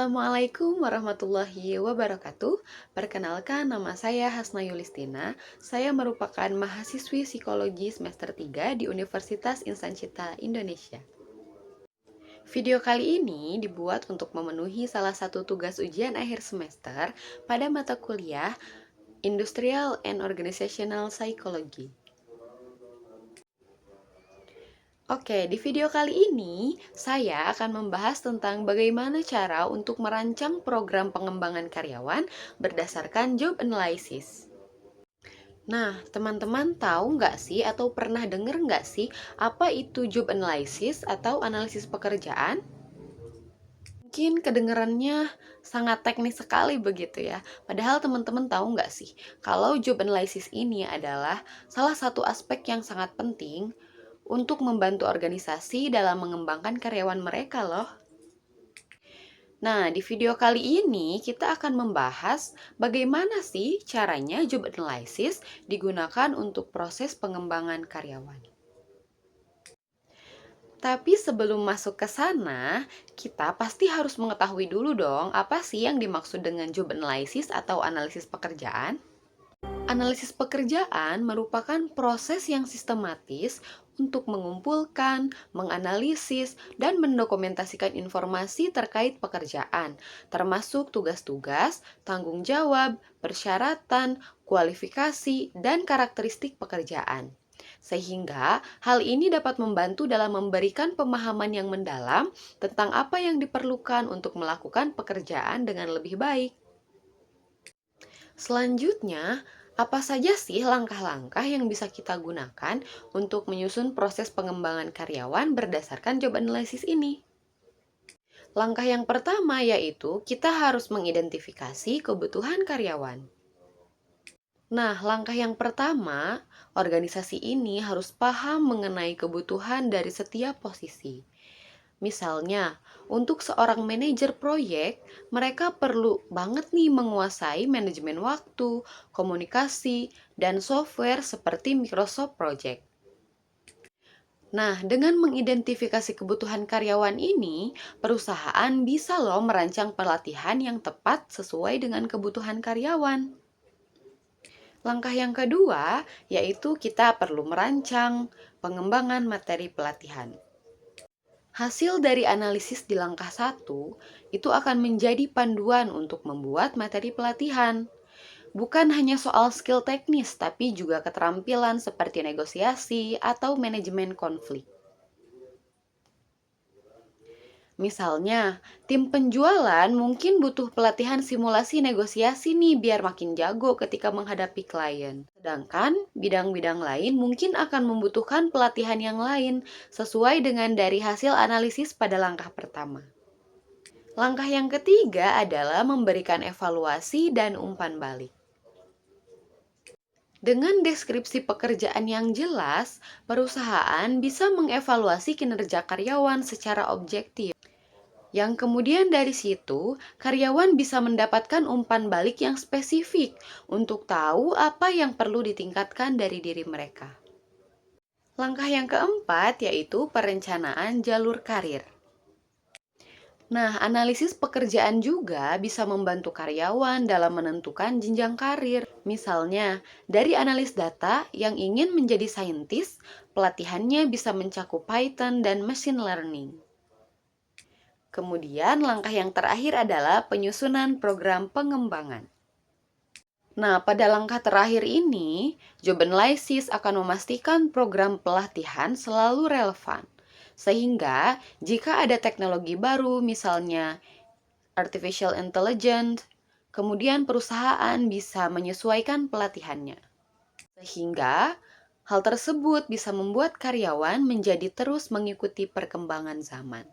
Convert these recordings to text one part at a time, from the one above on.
Assalamualaikum warahmatullahi wabarakatuh. Perkenalkan, nama saya Hasna Yulistina. Saya merupakan mahasiswi psikologi semester 3 di Universitas Insan Cita Indonesia. Video kali ini dibuat untuk memenuhi salah satu tugas ujian akhir semester pada mata kuliah Industrial and Organizational Psychology. Oke, di video kali ini saya akan membahas tentang bagaimana cara untuk merancang program pengembangan karyawan berdasarkan job analysis. Nah, teman-teman tahu nggak sih atau pernah dengar nggak sih apa itu job analysis atau analisis pekerjaan? Mungkin kedengarannya sangat teknis sekali begitu ya. Padahal teman-teman tahu nggak sih kalau job analysis ini adalah salah satu aspek yang sangat penting untuk membantu organisasi dalam mengembangkan karyawan mereka loh. Nah, di video kali ini kita akan membahas bagaimana sih caranya job analysis digunakan untuk proses pengembangan karyawan. Tapi sebelum masuk ke sana, kita pasti harus mengetahui dulu dong apa sih yang dimaksud dengan job analysis atau analisis pekerjaan. Analisis pekerjaan merupakan proses yang sistematis untuk mengumpulkan, menganalisis, dan mendokumentasikan informasi terkait pekerjaan, termasuk tugas-tugas, tanggung jawab, persyaratan, kualifikasi, dan karakteristik pekerjaan. Sehingga hal ini dapat membantu dalam memberikan pemahaman yang mendalam tentang apa yang diperlukan untuk melakukan pekerjaan dengan lebih baik. Selanjutnya, apa saja sih langkah-langkah yang bisa kita gunakan untuk menyusun proses pengembangan karyawan berdasarkan job analysis ini? Langkah yang pertama yaitu kita harus mengidentifikasi kebutuhan karyawan. Nah, langkah yang pertama, organisasi ini harus paham mengenai kebutuhan dari setiap posisi. Misalnya, untuk seorang manajer proyek, mereka perlu banget nih menguasai manajemen waktu, komunikasi, dan software seperti Microsoft Project. Nah, dengan mengidentifikasi kebutuhan karyawan ini, perusahaan bisa loh merancang pelatihan yang tepat sesuai dengan kebutuhan karyawan. Langkah yang kedua, yaitu kita perlu merancang pengembangan materi pelatihan. Hasil dari analisis di langkah 1 itu akan menjadi panduan untuk membuat materi pelatihan. Bukan hanya soal skill teknis, tapi juga keterampilan seperti negosiasi atau manajemen konflik. Misalnya, tim penjualan mungkin butuh pelatihan simulasi negosiasi nih biar makin jago ketika menghadapi klien. Sedangkan bidang-bidang lain mungkin akan membutuhkan pelatihan yang lain sesuai dengan dari hasil analisis pada langkah pertama. Langkah yang ketiga adalah memberikan evaluasi dan umpan balik. Dengan deskripsi pekerjaan yang jelas, perusahaan bisa mengevaluasi kinerja karyawan secara objektif. Yang kemudian dari situ, karyawan bisa mendapatkan umpan balik yang spesifik untuk tahu apa yang perlu ditingkatkan dari diri mereka. Langkah yang keempat yaitu perencanaan jalur karir. Nah, analisis pekerjaan juga bisa membantu karyawan dalam menentukan jenjang karir. Misalnya, dari analis data yang ingin menjadi saintis, pelatihannya bisa mencakup Python dan machine learning. Kemudian langkah yang terakhir adalah penyusunan program pengembangan. Nah, pada langkah terakhir ini, job analysis akan memastikan program pelatihan selalu relevan. Sehingga, jika ada teknologi baru, misalnya artificial intelligence, kemudian perusahaan bisa menyesuaikan pelatihannya. Sehingga, hal tersebut bisa membuat karyawan menjadi terus mengikuti perkembangan zaman.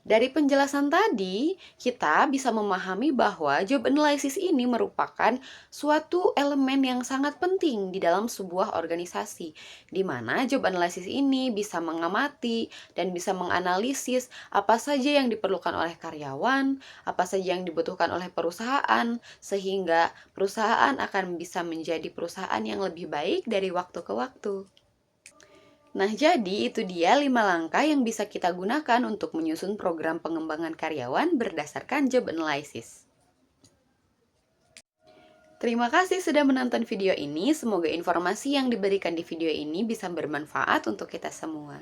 Dari penjelasan tadi, kita bisa memahami bahwa job analysis ini merupakan suatu elemen yang sangat penting di dalam sebuah organisasi, di mana job analysis ini bisa mengamati dan bisa menganalisis apa saja yang diperlukan oleh karyawan, apa saja yang dibutuhkan oleh perusahaan, sehingga perusahaan akan bisa menjadi perusahaan yang lebih baik dari waktu ke waktu. Nah, jadi itu dia 5 langkah yang bisa kita gunakan untuk menyusun program pengembangan karyawan berdasarkan job analysis. Terima kasih sudah menonton video ini. Semoga informasi yang diberikan di video ini bisa bermanfaat untuk kita semua.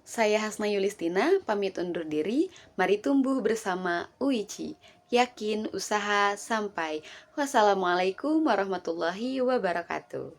Saya Hasna Yulistina, pamit undur diri. Mari tumbuh bersama UICI. Yakin, usaha, sampai. Wassalamualaikum warahmatullahi wabarakatuh.